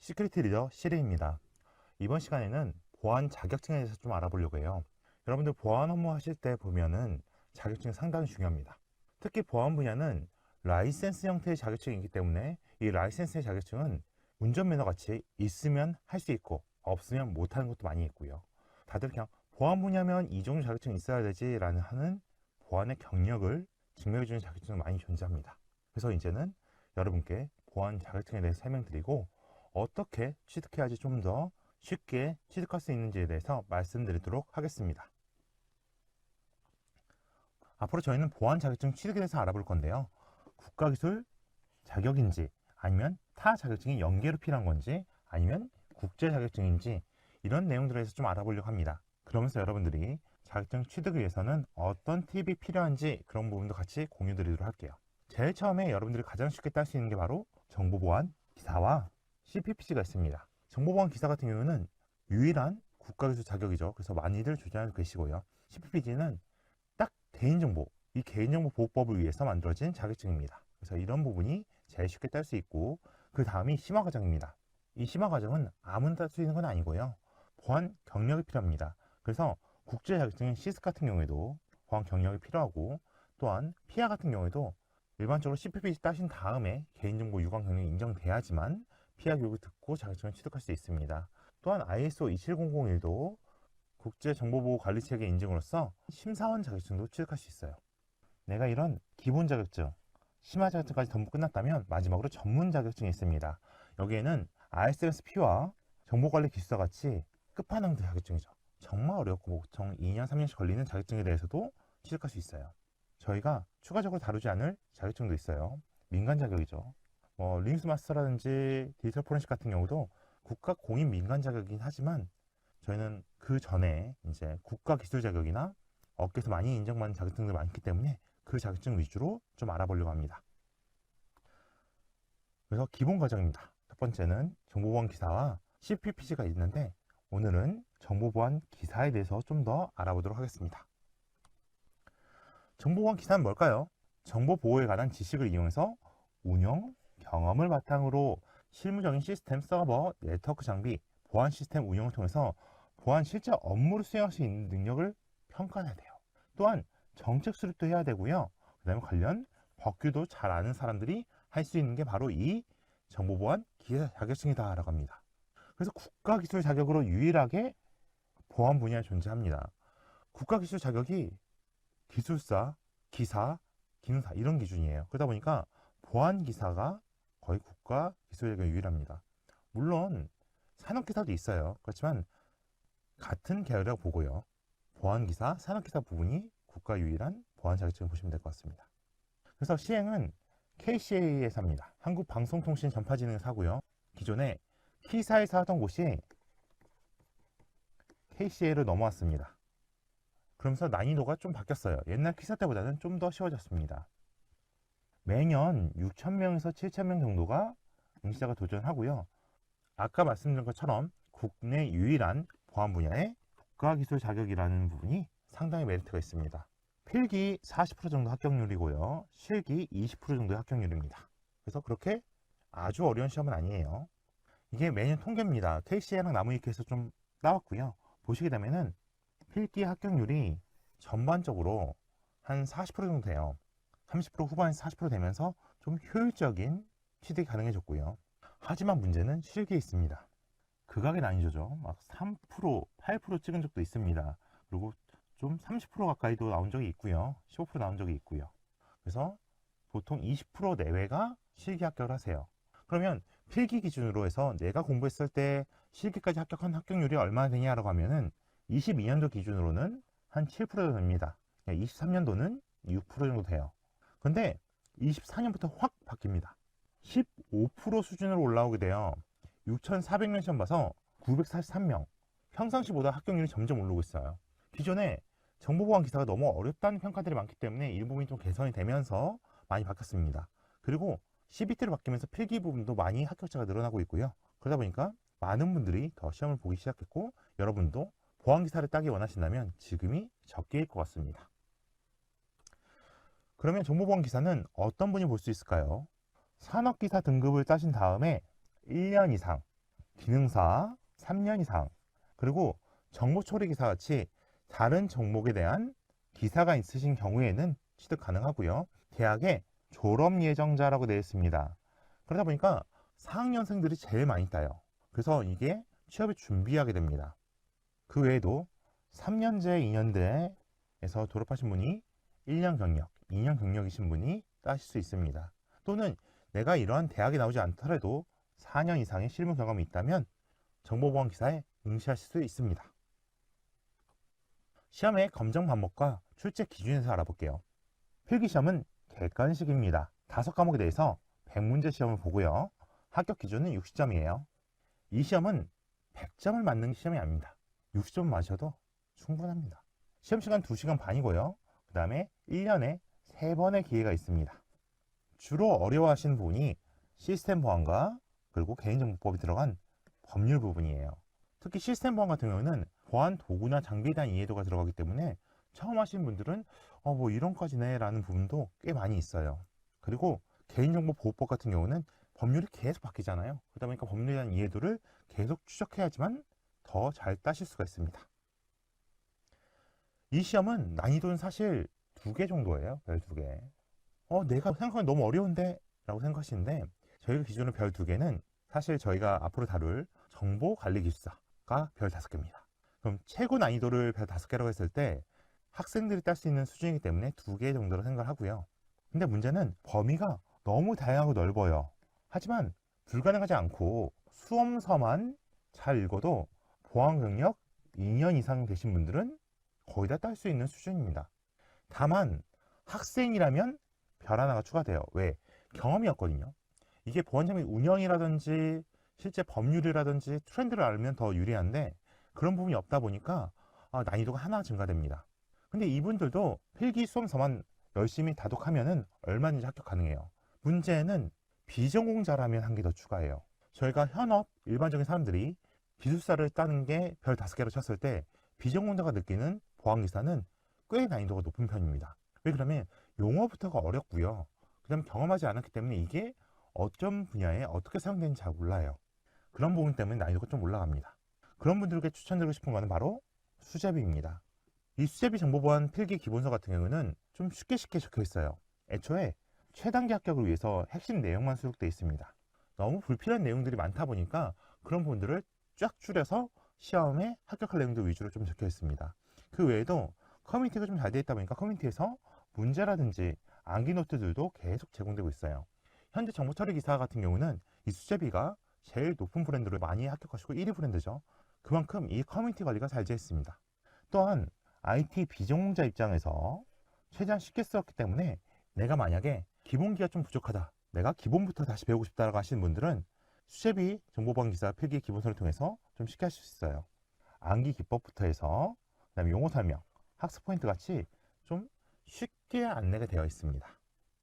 시큐리티 리더 시리입니다. 이번 시간에는 보안 자격증에 대해서 좀 알아보려고 해요. 여러분들 보안 업무 하실 때 보면은 자격증이 상당히 중요합니다. 특히 보안 분야는 라이센스 형태의 자격증이기 때문에 이 라이센스의 자격증은 운전면허 같이 있으면 할 수 있고 없으면 못하는 것도 많이 있고요. 다들 그냥 보안 분야면 이 정도 자격증이 있어야 되지라는 하는 보안의 경력을 증명해주는 자격증이 많이 존재합니다. 그래서 이제는 여러분께 보안 자격증에 대해서 설명드리고 어떻게 취득해야지 좀 더 쉽게 취득할 수 있는지에 대해서 말씀드리도록 하겠습니다. 앞으로 저희는 보안 자격증 취득에 대해서 알아볼 건데요. 국가기술 자격인지 아니면 타 자격증이 연계로 필요한 건지 아니면 국제 자격증인지 이런 내용들에 대해서 좀 알아보려고 합니다. 그러면서 여러분들이 자격증 취득을 위해서는 어떤 팁이 필요한지 그런 부분도 같이 공유 드리도록 할게요. 제일 처음에 여러분들이 가장 쉽게 딸 수 있는 게 바로 정보보안 기사와 CPPG가 있습니다. 정보보안 기사 같은 경우는 유일한 국가기술 자격이죠. 그래서 많이들 주장하고 계시고요. CPPG는 딱 개인정보, 이 개인정보 보호법을 위해서 만들어진 자격증입니다. 그래서 이런 부분이 제일 쉽게 딸 수 있고 그 다음이 심화과정입니다. 이 심화과정은 아무나 딸 수 있는 건 아니고요. 보안 경력이 필요합니다. 그래서 국제 자격증인 시스 같은 경우에도 보안 경력이 필요하고 또한 피아 같은 경우에도 일반적으로 CPPG 따신 다음에 개인정보 유관 경력이 인정돼야지만 피아 교육을 듣고 자격증을 취득할 수 있습니다. 또한 ISO 27001도 국제정보보호관리체계 인증으로서 심사원 자격증도 취득할 수 있어요. 내가 이런 기본 자격증, 심화 자격증까지 전부 끝났다면 마지막으로 전문 자격증이 있습니다. 여기에는 ISMSP와 정보관리 기술사 같이 끝판왕 자격증이죠. 정말 어렵고 보통 2년, 3년씩 걸리는 자격증에 대해서도 취득할 수 있어요. 저희가 추가적으로 다루지 않을 자격증도 있어요. 민간 자격이죠. 리눅스 마스터라든지 디지털 포렌식 같은 경우도 국가 공인 민간 자격이긴 하지만 저희는 그 전에 이제 국가 기술 자격이나 업계에서 많이 인정받는 자격증들이 많기 때문에 그 자격증 위주로 좀 알아보려고 합니다. 그래서 기본 과정입니다. 첫 번째는 정보보안 기사와 CPPG가 있는데 오늘은 정보보안 기사에 대해서 좀 더 알아보도록 하겠습니다. 정보보안 기사는 뭘까요? 정보 보호에 관한 지식을 이용해서 운영, 경험을 바탕으로 실무적인 시스템, 서버, 네트워크 장비, 보안 시스템 운영을 통해서 보안 실제 업무를 수행할 수 있는 능력을 평가해야 돼요. 또한 정책 수립도 해야 되고요. 그 다음에 관련 법규도 잘 아는 사람들이 할 수 있는 게 바로 이 정보보안 기사 자격증이다 라고 합니다. 그래서 국가기술 자격으로 유일하게 보안 분야에 존재합니다. 국가기술 자격이 기술사, 기사, 기능사 이런 기준이에요. 그러다 보니까 보안 기사가 거의 국가 기술 자격이 유일합니다. 물론 산업기사도 있어요. 그렇지만 같은 계열이라고 보고요. 보안 기사, 산업기사 부분이 국가 유일한 보안 자격증을 보시면 될 것 같습니다. 그래서 시행은 KCA에서 합니다. 한국방송통신전파진흥에서 하고요. 기존에 키사에서 하던 곳이 KCA로 넘어왔습니다. 그러면서 난이도가 좀 바뀌었어요. 옛날 키사 때보다는 좀 더 쉬워졌습니다. 매년 6,000명에서 7,000명 정도가 응시자가 도전하고요. 아까 말씀드린 것처럼 국내 유일한 보안 분야의 국가기술 자격이라는 부분이 상당히 메리트가 있습니다. 필기 40% 정도 합격률이고요. 실기 20% 정도의 합격률입니다. 그래서 그렇게 아주 어려운 시험은 아니에요. 이게 매년 통계입니다. KCA랑 나무위키에서 좀 나왔고요. 보시게 되면은 필기 합격률이 전반적으로 한 40% 정도 돼요. 30% 후반에서 40% 되면서 좀 효율적인 취득이 가능해졌고요. 하지만 문제는 실기에 있습니다. 극악의 난이도죠. 막 3%, 8% 찍은 적도 있습니다. 그리고 좀 30% 가까이도 나온 적이 있고요. 15% 나온 적이 있고요. 그래서 보통 20% 내외가 실기 합격을 하세요. 그러면 필기 기준으로 해서 내가 공부했을 때 실기까지 합격한 합격률이 얼마나 되냐라고 하면은 22년도 기준으로는 한 7% 됩니다. 23년도는 6% 정도 돼요. 근데 24년부터 확 바뀝니다. 15% 수준으로 올라오게 돼요. 6,400명 시험 봐서 943명. 평상시보다 합격률이 점점 오르고 있어요. 기존에 정보보안 기사가 너무 어렵다는 평가들이 많기 때문에 이 부분이 좀 개선이 되면서 많이 바뀌었습니다. 그리고 CBT로 바뀌면서 필기 부분도 많이 합격자가 늘어나고 있고요. 그러다 보니까 많은 분들이 더 시험을 보기 시작했고 여러분도 보안 기사를 따기 원하신다면 지금이 적기일 것 같습니다. 그러면 정보보안 기사는 어떤 분이 볼 수 있을까요? 산업기사 등급을 따신 다음에 1년 이상 기능사 3년 이상, 그리고 정보처리기사 같이 다른 종목에 대한 기사가 있으신 경우에는 취득 가능하고요. 대학의 졸업 예정자라고 되어 있습니다. 그러다 보니까 4학년생들이 제일 많이 따요. 그래서 이게 취업을 준비하게 됩니다. 그 외에도 3년제, 2년제에서 졸업하신 분이 1년 경력, 2년 경력이신 분이 따실 수 있습니다. 또는 내가 이러한 대학에 나오지 않더라도 4년 이상의 실무 경험이 있다면 정보보안 기사에 응시하실 수 있습니다. 시험의 검정 방법과 출제 기준에서 알아볼게요. 필기시험은 객관식입니다. 5과목에 대해서 100문제 시험을 보고요. 합격 기준은 60점이에요. 이 시험은 100점을 맞는 시험이 아닙니다. 60점 맞으셔도 충분합니다. 시험 시간 2시간 반이고요. 그 다음에 1년에 3번의 기회가 있습니다. 주로 어려워하시는 부분이 시스템 보안과 그리고 개인정보법이 들어간 법률 부분이에요. 특히 시스템 보안 같은 경우는 보안 도구나 장비에 대한 이해도가 들어가기 때문에 처음 하신 분들은 뭐 이런까지네 라는 부분도 꽤 많이 있어요. 그리고 개인정보보호법 같은 경우는 법률이 계속 바뀌잖아요. 그러다 보니까 법률에 대한 이해도를 계속 추적해야지만 더 잘 따실 수가 있습니다. 이 시험은 난이도는 사실 2개 정도예요. 별 2개. 내가 생각하면 너무 어려운데 라고 생각하시는데, 저희가 기준으로 별 2개는 사실 저희가 앞으로 다룰 정보관리기술사가 별 5개입니다. 그럼 최고 난이도를 별 5개라고 했을 때 학생들이 딸 수 있는 수준이기 때문에 2개 정도로 생각을 하고요. 근데 문제는 범위가 너무 다양하고 넓어요. 하지만 불가능하지 않고 수험서만 잘 읽어도 보안 경력 2년 이상 되신 분들은 거의 다 딸 수 있는 수준입니다. 다만 학생이라면 별 하나가 추가돼요. 왜? 경험이 없거든요. 이게 보안 장비 운영이라든지 실제 법률이라든지 트렌드를 알면 더 유리한데, 그런 부분이 없다 보니까 난이도가 하나 증가됩니다. 근데 이분들도 필기 수험서만 열심히 다독하면은 얼마든지 합격 가능해요. 문제는 비전공자라면 한 개 더 추가해요. 저희가 현업 일반적인 사람들이 기술사를 따는 게 별 5개로 쳤을 때 비전공자가 느끼는 보안기사는 꽤 난이도가 높은 편입니다. 왜 그러면 용어부터가 어렵고요. 그 다음에 경험하지 않았기 때문에 이게 어떤 분야에 어떻게 사용되는지 잘 몰라요. 그런 부분 때문에 난이도가 좀 올라갑니다. 그런 분들에게 추천드리고 싶은 거는 바로 수제비입니다. 이 수제비 정보보안 필기 기본서 같은 경우는 좀 쉽게 적혀 있어요. 애초에 최단계 합격을 위해서 핵심 내용만 수록되어 있습니다. 너무 불필요한 내용들이 많다 보니까 그런 부분들을 쫙 줄여서 시험에 합격할 내용들 위주로 좀 적혀 있습니다. 그 외에도 커뮤니티가 좀 잘 되어 있다 보니까 커뮤니티에서 문제라든지 암기 노트들도 계속 제공되고 있어요. 현재 정보처리 기사 같은 경우는 이 수제비가 제일 높은 브랜드로 많이 합격하시고 1위 브랜드죠. 그만큼 이 커뮤니티 관리가 잘 되어 있습니다. 또한 IT 비전공자 입장에서 최대한 쉽게 쓰였기 때문에 내가 만약에 기본기가 좀 부족하다, 내가 기본부터 다시 배우고 싶다라고 하시는 분들은 수제비 정보보안 기사 필기 기본서를 통해서 좀 쉽게 하실 수 있어요. 암기 기법부터 해서 그다음에 용어 설명, 학습 포인트 같이 좀 쉽게 안내가 되어 있습니다.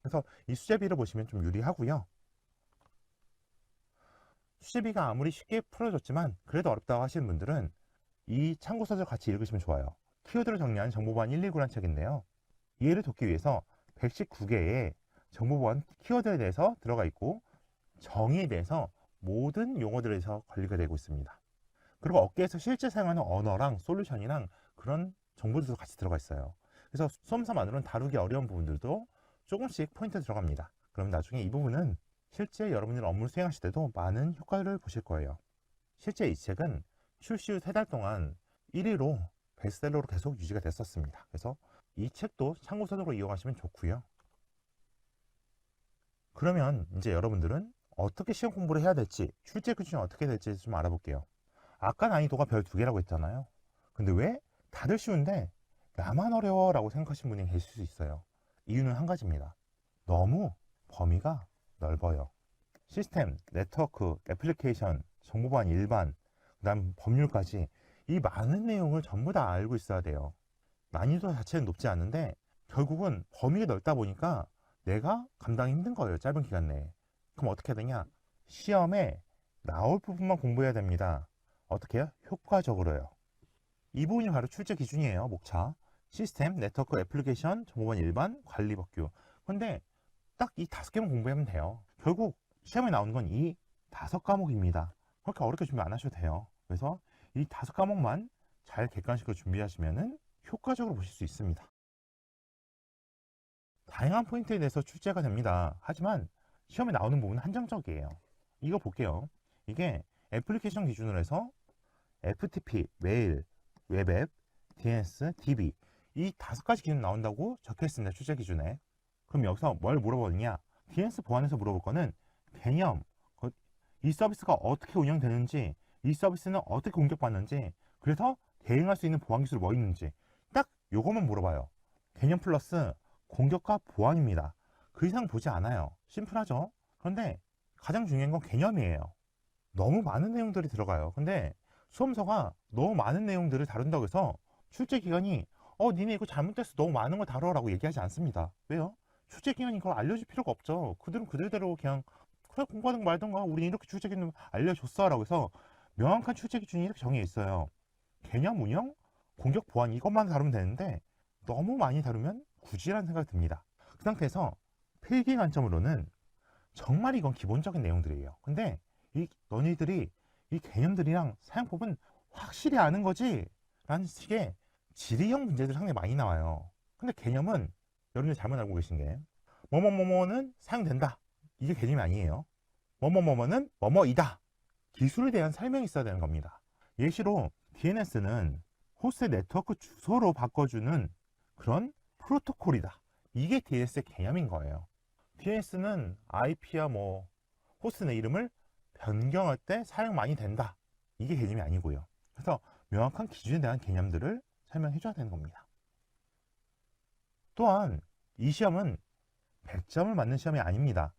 그래서 이 수제비를 보시면 좀 유리하고요. 수제비가 아무리 쉽게 풀어졌지만 그래도 어렵다고 하시는 분들은 이 참고서를 같이 읽으시면 좋아요. 키워드를 정리한 정보보안 119라는 책인데요. 이해를 돕기 위해서 119개의 정보보안 키워드에 대해서 들어가 있고, 정의에 대해서 모든 용어들에서 관리가 되고 있습니다. 그리고 업계에서 실제 사용하는 언어랑 솔루션이랑 그런 정보들도 같이 들어가 있어요. 그래서 수험서만으로는 다루기 어려운 부분들도 조금씩 포인트 들어갑니다. 그럼 나중에 이 부분은 실제 여러분들 업무를 수행하실 때도 많은 효과를 보실 거예요. 실제 이 책은 출시 후 3달 동안 1위로 베스트셀러로 계속 유지가 됐었습니다. 그래서 이 책도 참고서적으로 이용하시면 좋고요. 그러면 이제 여러분들은 어떻게 시험 공부를 해야 될지, 출제 기준이 어떻게 될지 좀 알아볼게요. 아까 난이도가 별 2개라고 했잖아요. 근데 왜 다들 쉬운데 나만 어려워 라고 생각하시는 분이 계실 수 있어요. 이유는 한 가지입니다. 너무 범위가 넓어요. 시스템, 네트워크, 애플리케이션, 정보보안 일반, 그 다음 법률까지 이 많은 내용을 전부 다 알고 있어야 돼요. 난이도 자체는 높지 않은데 결국은 범위가 넓다 보니까 내가 감당이 힘든 거예요. 짧은 기간 내에. 그럼 어떻게 해야 되냐? 시험에 나올 부분만 공부해야 됩니다. 어떻게 해요? 효과적으로요. 이 부분이 바로 출제 기준이에요. 목차. 시스템, 네트워크, 애플리케이션, 정보보안 일반, 관리 법규. 근데 딱 이 5개만 공부하면 돼요. 결국 시험에 나오는 건 이 5과목입니다. 그렇게 어렵게 준비 안 하셔도 돼요. 그래서 이 5과목만 잘 객관식으로 준비하시면은 효과적으로 보실 수 있습니다. 다양한 포인트에 대해서 출제가 됩니다. 하지만 시험에 나오는 부분은 한정적이에요. 이거 볼게요. 이게 애플리케이션 기준으로 해서 FTP, 메일, 웹앱, DNS, DB 이 5가지 기준 나온다고 적혀 있습니다. 출제 기준에. 그럼 여기서 뭘 물어보느냐? DNS 보안에서 물어볼 거는 개념, 이 서비스가 어떻게 운영되는지, 이 서비스는 어떻게 공격받는지, 그래서 대응할 수 있는 보안 기술이 뭐 있는지 딱 요것만 물어봐요. 개념 플러스 공격과 보안입니다. 그 이상 보지 않아요. 심플하죠? 그런데 가장 중요한 건 개념이에요. 너무 많은 내용들이 들어가요. 근데 수험서가 너무 많은 내용들을 다룬다고 해서 출제 기간이 니네 이거 잘못됐어. 너무 많은 걸 다뤄라고 얘기하지 않습니다. 왜요? 출제 기간이 그걸 알려줄 필요가 없죠. 그들은 그들대로 그냥 그래 공부하든 말든가 우리 이렇게 출제 기준 알려줬어 라고 해서 명확한 출제 기준이 이렇게 정해 있어요. 개념 운영, 공격 보안 이것만 다루면 되는데 너무 많이 다루면 굳이라는 생각이 듭니다. 그 상태에서 필기 관점으로는 정말 이건 기본적인 내용들이에요. 근데 너희들이 이 개념들이랑 사용법은 확실히 아는 거지? 라는 식의 지리형 문제들이 상당히 많이 나와요. 근데 개념은 여러분들 잘못 알고 계신 게 뭐뭐뭐뭐는 사용된다. 이게 개념이 아니에요. 뭐뭐뭐뭐는 뭐뭐이다. 기술에 대한 설명이 있어야 되는 겁니다. 예시로 DNS는 호스트 네트워크 주소로 바꿔주는 그런 프로토콜이다. 이게 DNS의 개념인 거예요. DNS는 IP야 호스트 내 이름을 변경할 때 사용 많이 된다. 이게 개념이 아니고요. 그래서 명확한 기준에 대한 개념들을 설명해 줘야 되는 겁니다. 또한 이 시험은 100점을 맞는 시험이 아닙니다.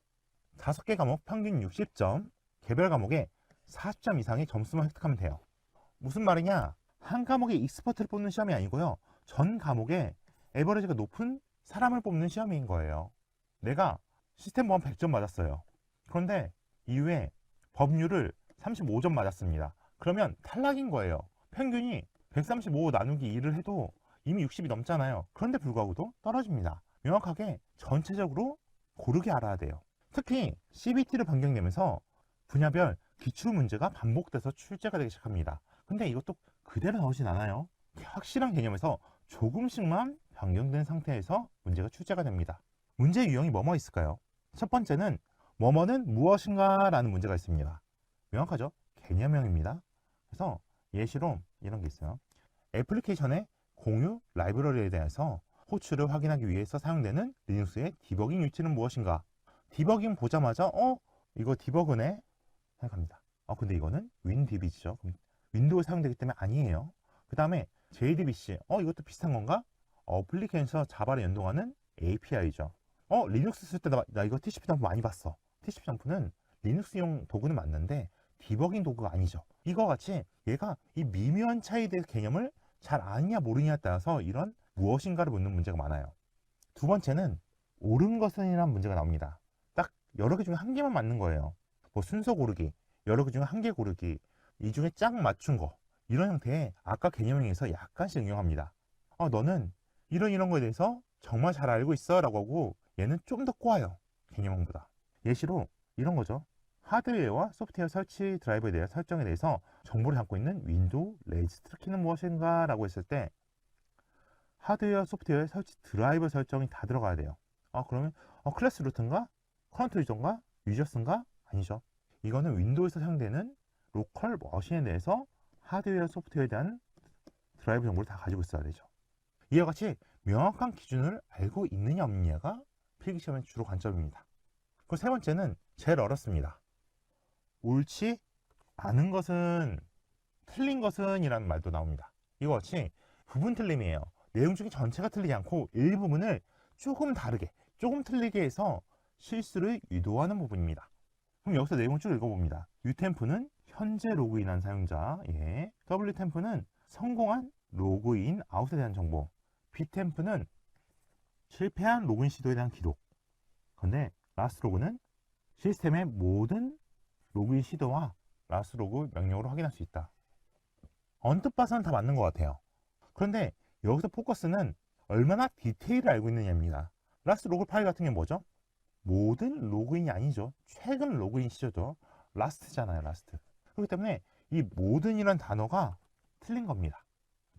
5개 과목 평균 60점, 개별 과목에 40점 이상의 점수만 획득하면 돼요. 무슨 말이냐? 한 과목의 익스퍼트를 뽑는 시험이 아니고요. 전 과목에 에버리지가 높은 사람을 뽑는 시험인 거예요. 내가 시스템 보안 100점 맞았어요. 그런데 이후에 법률을 35점 맞았습니다. 그러면 탈락인 거예요. 평균이 135 나누기 2를 해도 이미 60이 넘잖아요. 그런데 불구하고도 떨어집니다. 명확하게 전체적으로 고르게 알아야 돼요. 특히 CBT를 변경되면서 분야별 기출 문제가 반복돼서 출제가 되기 시작합니다. 근데 이것도 그대로 나오진 않아요. 확실한 개념에서 조금씩만 변경된 상태에서 문제가 출제가 됩니다. 문제 유형이 뭐뭐 있을까요? 첫 번째는 뭐뭐는 무엇인가 라는 문제가 있습니다. 명확하죠? 개념형입니다. 그래서 예시로 이런 게 있어요. 애플리케이션의 공유 라이브러리에 대해서 호출을 확인하기 위해서 사용되는 리눅스의 디버깅 유치는 무엇인가? 디버깅 보자마자 이거 디버그네 생각합니다. 근데 이거는 윈디비죠. 윈도우에 사용되기 때문에 아니에요. 그 다음에 JDBC 이것도 비슷한 건가? 어플리케이션 자바를 연동하는 API죠. 리눅스 쓸 때 나 이거 TCP 덤프 많이 봤어. TCP 덤프는 리눅스용 도구는 맞는데 디버깅 도구가 아니죠. 이거 같이 얘가 이 미묘한 차이에 대해서 개념을 잘 아느냐 모르느냐에 따라서 이런 무엇인가를 묻는 문제가 많아요. 두 번째는 옳은 것은이라는 문제가 나옵니다. 딱 여러 개 중에 한 개만 맞는 거예요. 순서 고르기, 여러 개 중에 한 개 고르기, 이 중에 짝 맞춘 거 이런 형태의 아까 개념형에서 약간씩 응용합니다. 너는 이런 거에 대해서 정말 잘 알고 있어 라고 하고 얘는 좀 더 꼬아요. 개념형보다. 예시로 이런 거죠. 하드웨어와 소프트웨어 설치 드라이버에 대한 설정에 대해서 정보를 담고 있는 윈도우 레지스트 키는 무엇인가 라고 했을 때 하드웨어 소프트웨어 설치 드라이버 설정이 다 들어가야 돼요. 그러면 클래스 루트인가? 커런트 유저인가? 유저스인가? 아니죠. 이거는 윈도우에서 사용되는 로컬 머신에 대해서 하드웨어 소프트웨어에 대한 드라이브 정보를 다 가지고 있어야 되죠. 이와 같이 명확한 기준을 알고 있느냐 없느냐가 필기시험의 주로 관점입니다. 그리고 세 번째는 제일 어렵습니다. 옳지 않은 것은 틀린 것은 이라는 말도 나옵니다. 이거 같이 부분 틀림이에요. 내용 중에 전체가 틀리지 않고 일부분을 조금 다르게 조금 틀리게 해서 실수를 유도하는 부분입니다. 그럼 여기서 내용을 쭉 읽어봅니다. Utem프는 현재 로그인한 사용자, Wtem프는 성공한 로그인 아웃에 대한 정보, Btem프는 실패한 로그인 시도에 대한 기록. 근데 라스트로그는 시스템의 모든 로그인 시도와 라스트로그 명령으로 확인할 수 있다. 언뜻 봐서는 다 맞는 것 같아요. 그런데 여기서 포커스는 얼마나 디테일을 알고 있느냐입니다. 라스트로그 파일 같은 게 뭐죠? 모든 로그인이 아니죠. 최근 로그인 시도죠. 라스트잖아요. 라스트. 그렇기 때문에 이 모든이란 단어가 틀린 겁니다.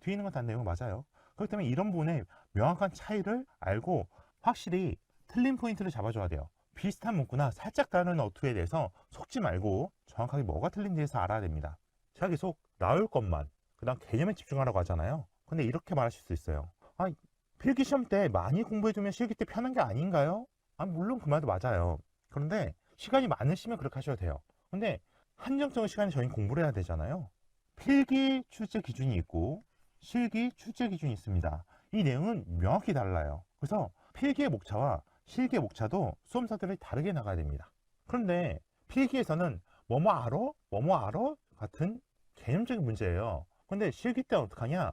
뒤에 있는 건 다 내용 맞아요. 그렇기 때문에 이런 부분에 명확한 차이를 알고 확실히 틀린 포인트를 잡아줘야 돼요. 비슷한 문구나 살짝 다른 어투에 대해서 속지 말고 정확하게 뭐가 틀린지에서 알아야 됩니다. 제가 계속 나올 것만, 그 다음 개념에 집중하라고 하잖아요. 근데 이렇게 말하실 수 있어요. 아, 필기 시험 때 많이 공부해두면 실기 때 편한 게 아닌가요? 아, 물론 그 말도 맞아요. 그런데 시간이 많으시면 그렇게 하셔도 돼요. 근데 한정적인 시간에 저희 공부를 해야 되잖아요. 필기 출제 기준이 있고 실기 출제 기준이 있습니다. 이 내용은 명확히 달라요. 그래서 필기의 목차와 실기의 목차도 수험사들이 다르게 나가야 됩니다. 그런데 필기에서는 뭐뭐 알아? 뭐뭐 알아? 같은 개념적인 문제예요. 근데 실기 때는 어떡하냐?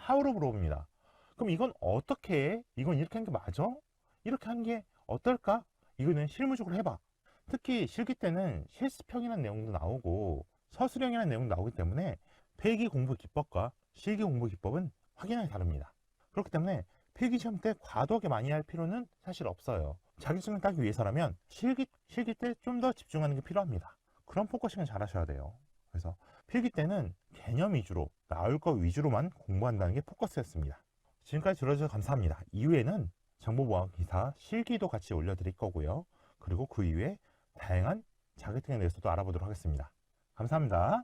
how로 물어봅니다. 그럼 이건 어떻게 해? 이건 이렇게 한 게 맞아? 이렇게 한 게 어떨까? 이거는 실무적으로 해봐. 특히 실기 때는 실습형이라는 내용도 나오고 서술형이라는 내용도 나오기 때문에 필기 공부 기법과 실기 공부 기법은 확연하게 다릅니다. 그렇기 때문에 필기 시험 때 과도하게 많이 할 필요는 사실 없어요. 자격증을 따기 위해서라면 실기 때 좀 더 집중하는 게 필요합니다. 그런 포커싱을 잘 하셔야 돼요. 그래서 필기 때는 개념 위주로, 나올 거 위주로만 공부한다는 게 포커스였습니다. 지금까지 들어주셔서 감사합니다. 이후에는 정보보안 기사 실기도 같이 올려드릴 거고요. 그리고 그 이후에 다양한 자격증에 대해서도 알아보도록 하겠습니다. 감사합니다.